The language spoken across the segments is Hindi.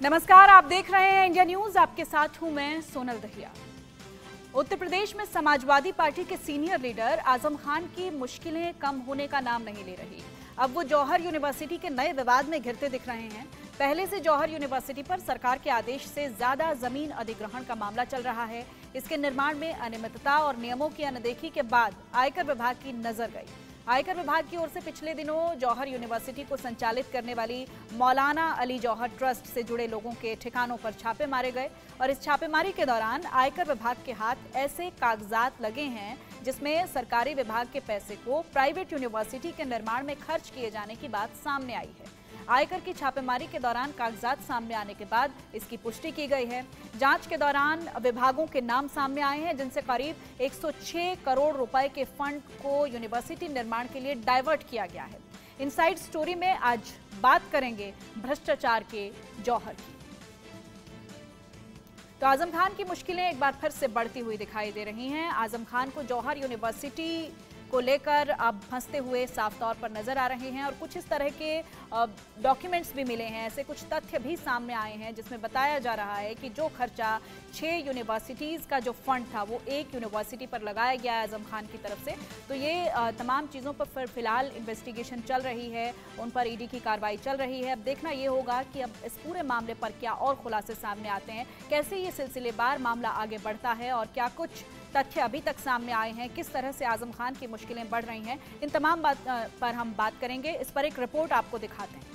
नमस्कार, आप देख रहे हैं इंडिया न्यूज। आपके साथ हूं मैं सोनल दहिया। उत्तर प्रदेश में समाजवादी पार्टी के सीनियर लीडर आजम खान की मुश्किलें कम होने का नाम नहीं ले रही। अब वो जौहर यूनिवर्सिटी के नए विवाद में घिरते दिख रहे हैं। पहले से जौहर यूनिवर्सिटी पर सरकार के आदेश से ज्यादा जमीन अधिग्रहण का मामला चल रहा है। इसके निर्माण में अनियमितता और नियमों की अनदेखी के बाद आयकर विभाग की नजर गई। आयकर विभाग की ओर से पिछले दिनों जौहर यूनिवर्सिटी को संचालित करने वाली मौलाना अली जौहर ट्रस्ट से जुड़े लोगों के ठिकानों पर छापे मारे गए और इस छापेमारी के दौरान आयकर विभाग के हाथ ऐसे कागजात लगे हैं जिसमें सरकारी विभाग के पैसे को प्राइवेट यूनिवर्सिटी के निर्माण में खर्च किए जाने की बात सामने आई है। आयकर की छापेमारी के दौरान कागजात सामने आने के बाद इसकी पुष्टि की गई है। जांच के दौरान विभागों के नाम सामने आए हैं जिनसे करीब 106 करोड़ रुपए के फंड को यूनिवर्सिटी निर्माण के लिए डाइवर्ट किया गया है। इनसाइड स्टोरी में आज बात करेंगे भ्रष्टाचार के जौहर की। तो आजम खान की मुश्किलें एक बार फिर से बढ़ती हुई दिखाई दे रही हैं। आजम खान को जौहर यूनिवर्सिटी को लेकर अब फंसते हुए साफ तौर पर नजर आ रहे हैं और कुछ इस तरह के डॉक्यूमेंट्स भी मिले हैं। ऐसे कुछ तथ्य भी सामने आए हैं जिसमें बताया जा रहा है कि जो खर्चा 6 यूनिवर्सिटीज़ का जो फंड था वो एक यूनिवर्सिटी पर लगाया गया है आजम खान की तरफ से। तो ये तमाम चीज़ों पर फिलहाल इन्वेस्टिगेशन चल रही है, उन पर ईडी की कार्रवाई चल रही है। अब देखना ये होगा कि अब इस पूरे मामले पर क्या और खुलासे सामने आते हैं, कैसे ये सिलसिलेवार मामला आगे बढ़ता है और क्या कुछ तथ्य अभी तक सामने आए हैं, किस तरह से आजम खान की मुश्किलें बढ़ रही हैं। इन तमाम बात पर हम बात करेंगे। इस पर एक रिपोर्ट आपको दिखाते हैं।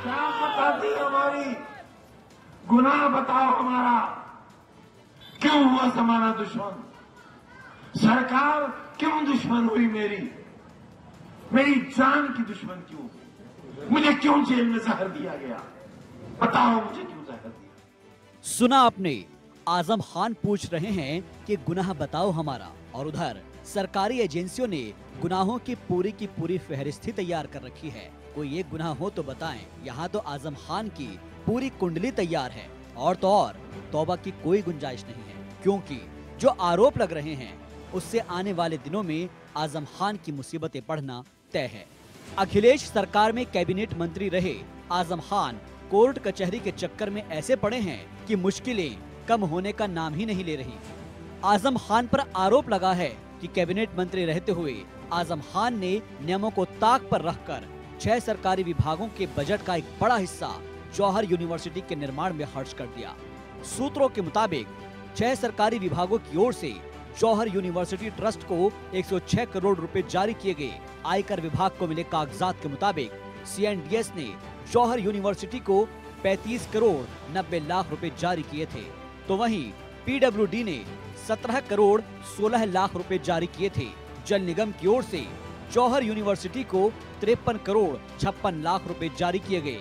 क्या बताती हमारी गुनाह बताओ हमारा, क्यों हुआ जमाना दुश्मन, सरकार क्यों दुश्मन हुई, मेरी जान की दुश्मन क्यों, मुझे क्यों जेल में जहर दिया गया, बताओ मुझे क्यों जहर दिया। सुना आपने, आजम खान पूछ रहे हैं कि गुनाह बताओ हमारा, और उधर सरकारी एजेंसियों ने गुनाहों की पूरी फहरिस्त तैयार कर रखी है। कोई एक गुनाह हो तो बताएं। यहाँ तो आजम खान की पूरी कुंडली तैयार है और तो और तौबा की कोई गुंजाइश नहीं है, क्योंकि जो आरोप लग रहे हैं उससे आने वाले दिनों में आजम खान की मुसीबतें बढ़ना तय है। अखिलेश सरकार में कैबिनेट मंत्री रहे आजम खान कोर्ट कचहरी के चक्कर में ऐसे पड़े हैं कि मुश्किलें कम होने का नाम ही नहीं ले रही। आजम खान पर आरोप लगा है कि कैबिनेट मंत्री रहते हुए आजम खान ने नियमों को ताक पर रखकर 6 सरकारी विभागों के बजट का एक बड़ा हिस्सा जौहर यूनिवर्सिटी के निर्माण में खर्च कर दिया। सूत्रों के मुताबिक 6 सरकारी विभागों की ओर से जौहर यूनिवर्सिटी ट्रस्ट को 106 करोड़ रुपए जारी किए गए। आयकर विभाग को मिले कागजात के मुताबिक CNDS ने जौहर यूनिवर्सिटी को 35 करोड़ 90 लाख रुपए जारी किए थे, तो वहीं PWD ने 17 करोड़ 16 लाख रुपए जारी किए थे। जल निगम की ओर से जौहर यूनिवर्सिटी को 53 करोड़ 56 लाख रुपए जारी किए गए।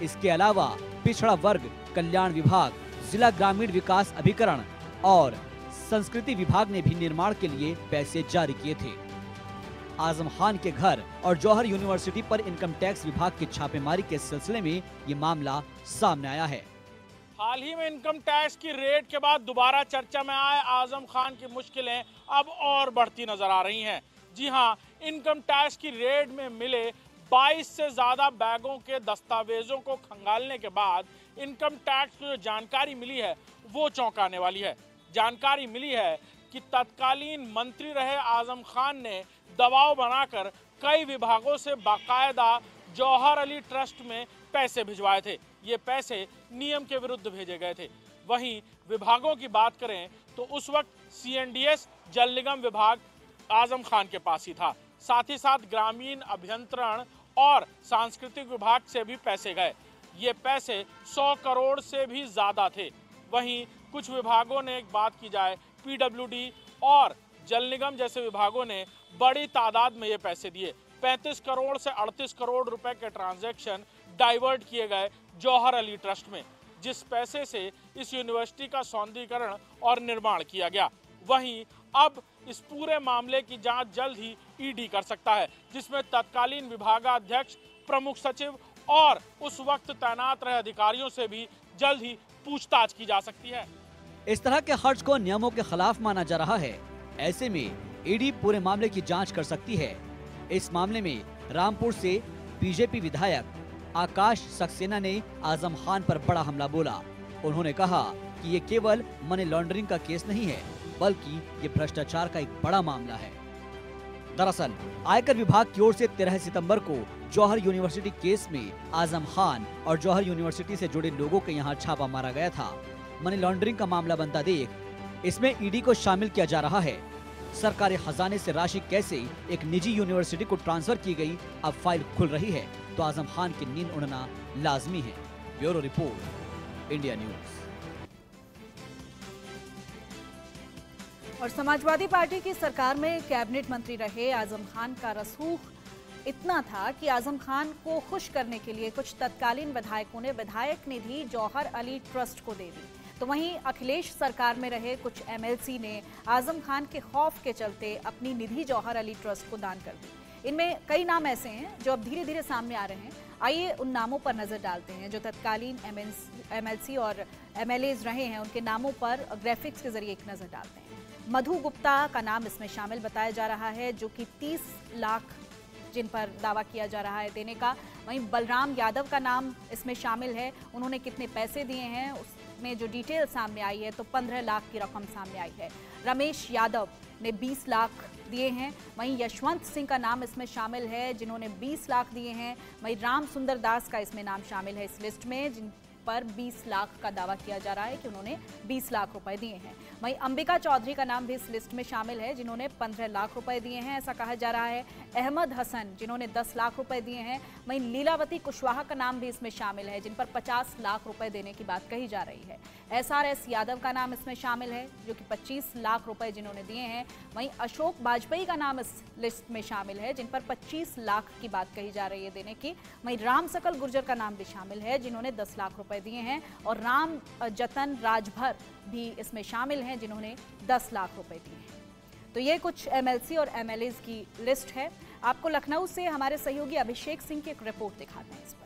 इसके अलावा पिछड़ा वर्ग कल्याण विभाग, जिला ग्रामीण विकास अभिकरण और संस्कृति विभाग ने भी निर्माण के लिए पैसे जारी किए थे। आजम खान के घर और जौहर यूनिवर्सिटी पर इनकम टैक्स विभाग की छापेमारी के सिलसिले में ये मामला सामने आया है। हाल ही में इनकम टैक्स की रेड के बाद दोबारा चर्चा में आए आजम खान की मुश्किलें अब और बढ़ती नजर आ रही हैं। जी हां, इनकम टैक्स की रेड में मिले 22 से ज्यादा बैगों के दस्तावेजों को खंगालने के बाद इनकम टैक्स की जो जानकारी मिली है वो चौंकाने वाली है। जानकारी मिली है कि तत्कालीन मंत्री रहे आजम खान ने दबाव बनाकर कई विभागों से बाकायदा जौहर अली ट्रस्ट में पैसे भिजवाए थे। ये पैसे नियम के विरुद्ध भेजे गए थे। वहीं विभागों की बात करें तो उस वक्त CNDS जल निगम विभाग आजम खान के पास ही था। साथ ही साथ ग्रामीण अभियंत्रण और सांस्कृतिक विभाग से भी पैसे गए। ये पैसे 100 करोड़ से भी ज्यादा थे। वहीं कुछ विभागों ने, एक बात की जाए, PWD और जल निगम जैसे विभागों ने बड़ी तादाद में ये पैसे दिए। 35 करोड़ से 38 करोड़ रुपए के ट्रांजैक्शन डाइवर्ट किए गए जौहर अली ट्रस्ट में, जिस पैसे से इस यूनिवर्सिटी का सौंदर्यीकरण और निर्माण किया गया। वहीं अब इस पूरे मामले की जांच जल्द ही ईडी कर सकता है, जिसमें तत्कालीन विभागाध्यक्ष, प्रमुख सचिव और उस वक्त तैनात रहे अधिकारियों से भी जल्द ही पूछताछ की जा सकती है। इस तरह के खर्च को नियमों के खिलाफ माना जा रहा है। ऐसे में ईडी पूरे मामले की जांच कर सकती है। इस मामले में रामपुर से बीजेपी विधायक आकाश सक्सेना ने आजम खान पर बड़ा हमला बोला। उन्होंने कहा कि ये केवल मनी लॉन्ड्रिंग का केस नहीं है, बल्कि ये भ्रष्टाचार का एक बड़ा मामला है। दरअसल आयकर विभाग की ओर से 13 सितंबर को जौहर यूनिवर्सिटी केस में आजम खान और जौहर यूनिवर्सिटी से जुड़े लोगों के यहाँ छापा मारा गया था। मनी लॉन्ड्रिंग का मामला बनता देख इसमें ईडी को शामिल किया जा रहा है। सरकारी खजाने से राशि कैसे एक निजी यूनिवर्सिटी को ट्रांसफर की गई, अब फाइल खुल रही है तो आजम खान की नींद उड़ना लाजमी है। Bureau report, India news. और समाजवादी पार्टी की सरकार में कैबिनेट मंत्री रहे आजम खान का रसूख इतना था कि आजम खान को खुश करने के लिए कुछ तत्कालीन विधायकों ने विधायक निधि जौहर अली ट्रस्ट को दे दी। तो वहीं अखिलेश सरकार में रहे कुछ एमएलसी ने आजम खान के खौफ के चलते अपनी निधि जौहर अली ट्रस्ट को दान कर दी। इनमें कई नाम ऐसे हैं जो अब धीरे धीरे सामने आ रहे हैं। आइए उन नामों पर नजर डालते हैं जो तत्कालीन एमएलसी और एमएलएज रहे हैं। उनके नामों पर ग्राफिक्स के जरिए एक नजर डालते हैं। मधु गुप्ता का नाम इसमें शामिल बताया जा रहा है, जो कि 30 लाख जिन पर दावा किया जा रहा है देने का। वहीं बलराम यादव का नाम इसमें शामिल है। उन्होंने कितने पैसे दिए हैं उसमें जो डिटेल सामने आई है तो 15 लाख की रकम सामने आई है। रमेश यादव ने 20 लाख दिए हैं। वहीं यशवंत सिंह का नाम इसमें शामिल है जिन्होंने 20 लाख दिए हैं। वहीं राम सुंदर दास का इसमें नाम शामिल है इस लिस्ट में, जिन पर 20 लाख का दावा किया जा रहा है कि उन्होंने 20 लाख रुपए दिए हैं। वहीं अंबिका चौधरी का नाम भी इस लिस्ट में शामिल है जिन्होंने 15 लाख रुपए दिए हैं, ऐसा कहा जा रहा है। अहमद हसन जिन्होंने 10 लाख रुपए दिए हैं। वहीं लीलावती कुशवाहा का नाम भी इसमें शामिल है जिन पर 50 लाख रुपए देने की बात कही जा रही है। SRS यादव का नाम इसमें शामिल है जो कि 25 लाख रुपए जिन्होंने दिए हैं। वहीं अशोक वाजपेयी का नाम इस लिस्ट में शामिल है जिन पर 25 लाख की बात कही जा रही है देने की। वहीं राम सकल गुर्जर का नाम भी शामिल है जिन्होंने 10 लाख रुपए दिए हैं और राम जतन राजभर भी इसमें शामिल हैं जिन्होंने 10 लाख रुपए दिए हैं। तो ये कुछ एमएलसी और एमएलएज की लिस्ट है। आपको लखनऊ से हमारे सहयोगी अभिषेक सिंह की एक रिपोर्ट दिखाते हैं इस पर।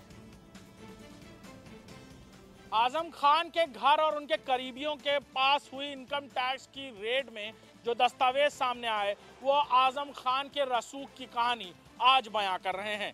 आजम खान के घर और उनके करीबियों के पास हुई इनकम टैक्स की रेड में जो दस्तावेज सामने आए वो आजम खान के रसूख की कहानी आज बयां कर रहे हैं।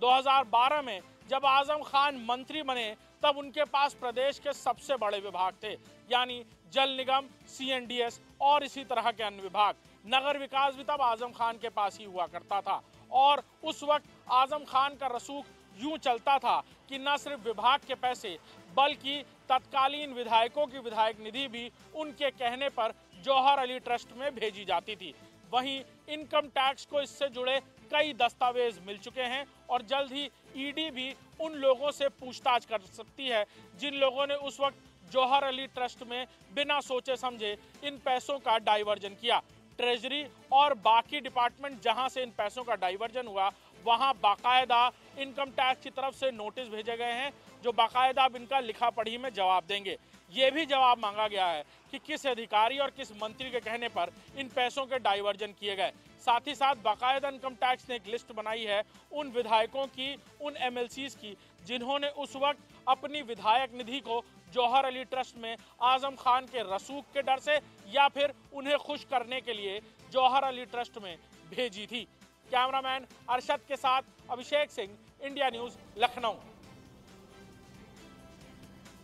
2012 में जब आजम खान मंत्री बने तब उनके पास प्रदेश के सबसे बड़े विभाग थे, यानी जल निगम, CNDS और इसी तरह के अन्य विभाग। नगर विकास भी तब आजम खान के पास ही हुआ करता था और उस वक्त आजम खान का रसूख यूं चलता था कि न सिर्फ विभाग के पैसे बल्कि तत्कालीन विधायकों की विधायक निधि भी उनके कहने पर जौहर अली ट्रस्ट में भेजी जाती थी। वहीं इनकम टैक्स को इससे जुड़े कई दस्तावेज मिल चुके हैं और जल्द ही ईडी भी उन लोगों से पूछताछ कर सकती है जिन लोगों ने उस वक्त जौहर अली ट्रस्ट में बिना सोचे समझे इन पैसों का डाइवर्जन किया। ट्रेजरी और बाकी डिपार्टमेंट जहां से इन पैसों का डाइवर्जन हुआ वहां बाकायदा इनकम टैक्स की तरफ से नोटिस भेजे गए हैं जो बाकायदा अब इनका लिखा पढ़ी में जवाब देंगे। ये भी जवाब मांगा गया है कि किस अधिकारी और किस मंत्री के कहने पर इन पैसों के डाइवर्जन किए गए। साथ ही साथ बाकायदा इनकम टैक्स ने एक लिस्ट बनाई है उन विधायकों की, उन एमएलसीज की जिन्होंने उस वक्त अपनी विधायक निधि को जौहर अली ट्रस्ट में आजम खान के रसूख के डर से या फिर उन्हें खुश करने के लिए जौहर अली ट्रस्ट में भेजी थी। कैमरामैन अरशद के साथ अभिषेक सिंह, इंडिया न्यूज, लखनऊ।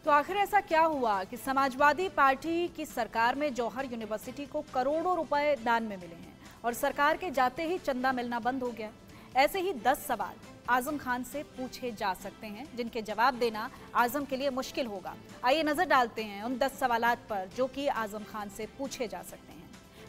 तो आखिर ऐसा क्या हुआ कि समाजवादी पार्टी की सरकार में जौहर यूनिवर्सिटी को करोड़ों रुपए दान में मिले हैं और सरकार के जाते ही चंदा मिलना बंद हो गया? ऐसे ही 10 सवाल आजम खान से पूछे जा सकते हैं जिनके जवाब देना आजम के लिए मुश्किल होगा। आइए नजर डालते हैं उन 10 सवालात पर जो कि आजम खान से पूछे जा सकते हैं।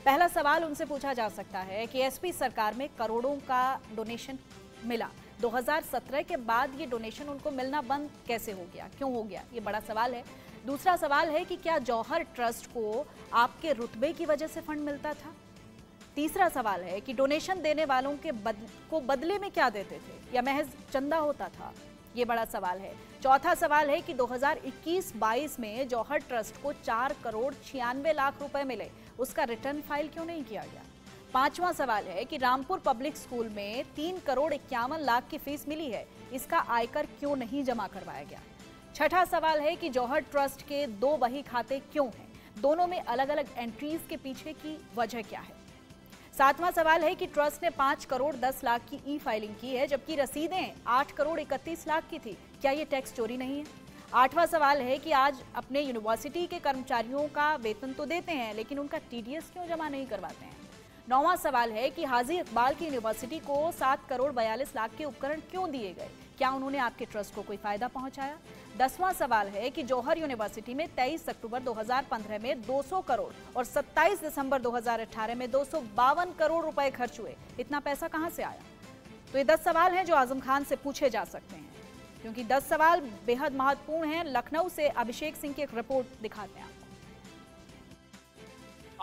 पहला सवाल उनसे पूछा जा सकता है कि एसपी सरकार में करोड़ों का डोनेशन मिला, 2017 के बाद ये डोनेशन उनको मिलना बंद कैसे हो गया, क्यों हो गया, ये बड़ा सवाल है। दूसरा सवाल है कि क्या जौहर ट्रस्ट को आपके रुतबे की वजह से फंड मिलता था? तीसरा सवाल है कि डोनेशन देने वालों के बदले में क्या देते थे या महज चंदा होता था, ये बड़ा सवाल है। चौथा सवाल है कि 2021-22 में जौहर ट्रस्ट को 4 करोड़ 96 लाख रुपए मिले, उसका रिटर्न फाइल क्यों नहीं किया गया? पांचवा सवाल है कि रामपुर पब्लिक स्कूल में 3 करोड़ 51 लाख की फीस मिली है, इसका आयकर क्यों नहीं जमा करवाया गया। छठा सवाल है कि जौहर ट्रस्ट के 2 बही खाते क्यों हैं, दोनों में अलग अलग एंट्रीज के पीछे की वजह क्या है। सातवां सवाल है कि ट्रस्ट ने 5 करोड़ 10 लाख की ई फाइलिंग की है, जबकि रसीदें 8 करोड़ 31 लाख की थी, क्या ये टैक्स चोरी नहीं है। आठवां सवाल है कि आज अपने यूनिवर्सिटी के कर्मचारियों का वेतन तो देते हैं, लेकिन उनका टीडीएस क्यों जमा नहीं करवाते हैं। नौवां सवाल है कि हाजी इकबाल की यूनिवर्सिटी को 7 करोड़ 42 लाख के उपकरण क्यों दिए गए, क्या उन्होंने आपके ट्रस्ट को कोई फायदा पहुंचाया। 10वां सवाल है कि जौहर यूनिवर्सिटी में 23 अक्टूबर 2015 में 200 करोड़ और 27 दिसंबर 2018 में 252 करोड़ रुपए खर्च हुए, इतना पैसा कहां से आया। तो ये 10 सवाल हैं जो आजम खान से पूछे जा सकते हैं, क्योंकि 10 सवाल बेहद महत्वपूर्ण हैं। लखनऊ से अभिषेक सिंह की एक रिपोर्ट दिखाते हैं।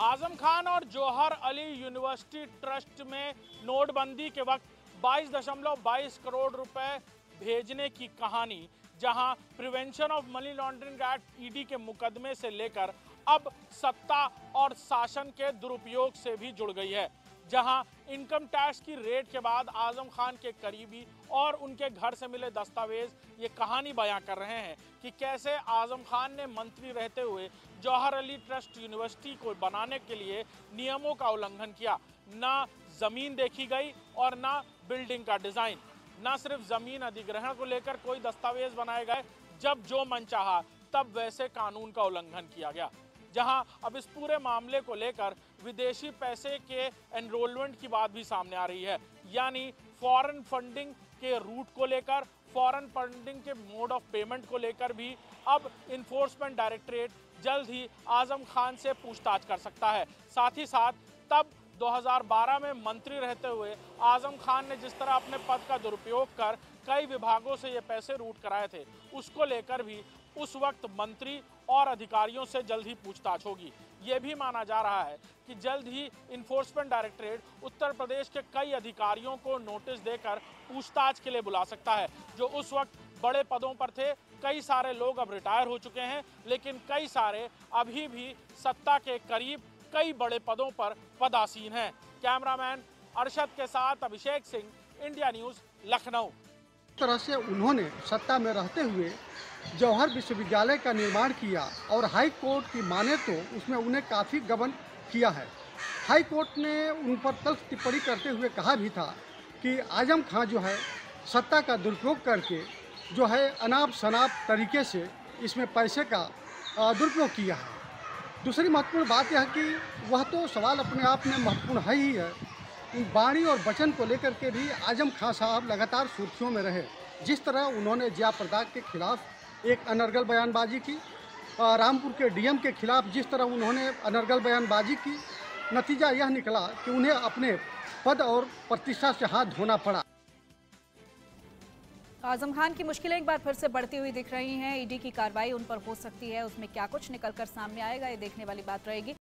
आजम खान और जौहर अली यूनिवर्सिटी ट्रस्ट में नोटबंदी के वक्त 22.22 करोड़ रुपए भेजने की कहानी, जहां prevention of money laundering act ED के मुकदमे से लेकर अब सत्ता और शासन के दुरुपयोग से भी जुड़ गई है, जहां इनकम टैक्स की रेड के बाद आजम खान के करीबी और उनके घर से मिले दस्तावेज ये कहानी बयां कर रहे हैं कि कैसे आजम खान ने मंत्री रहते हुए जौहर अली ट्रस्ट यूनिवर्सिटी को बनाने के लिए नियमों का उल्लंघन किया। ना जमीन देखी गई और ना बिल्डिंग का डिजाइन, ना सिर्फ जमीन अधिग्रहण को लेकर कोई दस्तावेज बनाए गए, जब जो मन चाहा तब वैसे कानून का उल्लंघन किया गया। जहां अब इस पूरे मामले को लेकर विदेशी पैसे के एनरोलमेंट की बात भी सामने आ रही है, यानी फॉरेन फंडिंग के रूट को लेकर, फॉरेन फंडिंग के मोड ऑफ पेमेंट को लेकर भी अब इन्फोर्समेंट डायरेक्टरेट जल्द ही आजम खान से पूछताछ कर सकता है। साथ ही साथ तब 2012 में मंत्री रहते हुए आजम खान ने जिस तरह अपने पद का दुरुपयोग कर कई विभागों से ये पैसे रूट कराए थे, उसको लेकर भी उस वक्त मंत्री और अधिकारियों से जल्द ही पूछताछ होगी। ये भी माना जा रहा है कि जल्द ही इन्फोर्समेंट डायरेक्टरेट उत्तर प्रदेश के कई अधिकारियों को नोटिस देकर पूछताछ के लिए बुला सकता है, जो उस वक्त बड़े पदों पर थे। कई सारे लोग अब रिटायर हो चुके हैं, लेकिन कई सारे अभी भी सत्ता के करीब कई बड़े पदों पर पदासीन हैं। कैमरामैन अरशद के साथ अभिषेक सिंह, इंडिया न्यूज़, लखनऊ। इस तरह से उन्होंने सत्ता में रहते हुए जौहर विश्वविद्यालय का निर्माण किया और हाई कोर्ट की माने तो उसमें उन्हें काफ़ी गबन किया है। हाई कोर्ट ने उन पर तल्ख टिप्पणी करते हुए कहा भी था कि आजम खां जो है सत्ता का दुरुपयोग करके जो है अनाप शनाप तरीके से इसमें पैसे का दुरुपयोग किया है। दूसरी महत्वपूर्ण बात यह है कि वह तो सवाल अपने आप में महत्वपूर्ण है ही है, वाणी और वचन को लेकर के भी आजम खां साहब लगातार सुर्खियों में रहे। जिस तरह उन्होंने जिया प्रताप के खिलाफ एक अनर्गल बयानबाजी की, रामपुर के डीएम के खिलाफ जिस तरह उन्होंने अनर्गल बयानबाजी की, नतीजा यह निकला कि उन्हें अपने पद और प्रतिष्ठा से हाथ धोना पड़ा। आजम खान की मुश्किलें एक बार फिर से बढ़ती हुई दिख रही हैं। ईडी की कार्रवाई उन पर हो सकती है, उसमें क्या कुछ निकलकर सामने आएगा ये देखने वाली बात रहेगी।